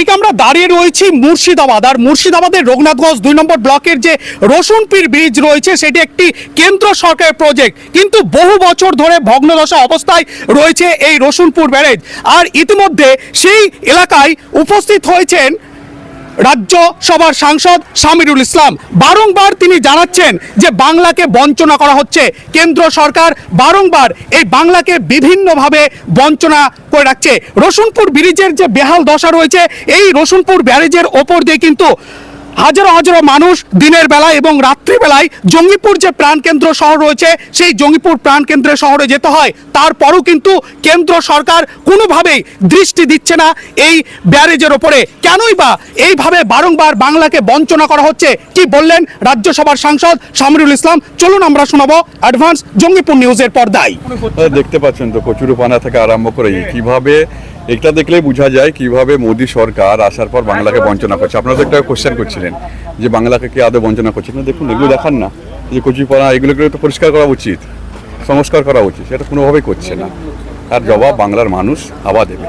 ঠিক আমরা দাঁড়িয়ে রয়েছি মুর্শিদাবাদ, আর মুর্শিদাবাদের রঘুনাথগঞ্জ 2 নম্বর ব্লকের যে রসুনপীর ব্রিজ রয়েছে সেটি একটি কেন্দ্র সরকারের প্রজেক্ট, কিন্তু বহু বছর ধরে ভগ্নদশা অবস্থায় রয়েছে এই রসুনপুর ব্যারেজ। আর ইতিমধ্যে সেই এলাকায় উপস্থিত হয়েছেন রাজ্যসভার সাংসদ শামিরুল ইসলাম। বারংবার তিনি জানাচ্ছেন যে বাংলাকে বঞ্চনা করা হচ্ছে, কেন্দ্র সরকার বারংবার এই বাংলাকে বিভিন্নভাবে বঞ্চনা করে রাখছে। রসুনপুর ব্রিজের যে বেহাল দশা রয়েছে, এই রসুনপুর ব্যারেজের ওপর দিয়ে কিন্তু হাজারো হাজারো মানুষ দিনের বেলায় এবং রাত্রিবেলায় জঙ্গিপুর যে প্রাণকেন্দ্র শহর রয়েছে সেই জঙ্গিপুর প্রাণকেন্দ্রের শহরে যেতে হয়। তারপরও কিন্তু কেন্দ্র সরকার কোনোভাবেই দৃষ্টি দিচ্ছে না এই ব্যারেজের ওপরে। কেনই বা এইভাবে বারংবার বাংলাকে বঞ্চনা করা হচ্ছে, কি বললেন রাজ্যসভার সাংসদ শামিরুল ইসলাম? চলুন আমরা শোনাবো অ্যাডভান্স জঙ্গিপুর নিউজের পর্দায়। দেখতে পাচ্ছেন তো কচুরিপানা থেকে আরম্ভ করে কিভাবে এটা দেখলেই বোঝা যায় কিভাবে মোদী সরকার আসার পর বাংলাকে বঞ্চনা করছে। আপনারা তো একটা কোশ্চেন করছিলেন যে বাংলাকে কি আদৌ বঞ্চনা করছে না। দেখুন, এগুলো দেখান না যে কচুরিপানা, এগুলোকে তো পরিষ্কার করা উচিত, সংস্কার করা উচিত, সেটা কোনোভাবেই করছে না। আর জবাব বাংলার মানুষ আবার দেবে।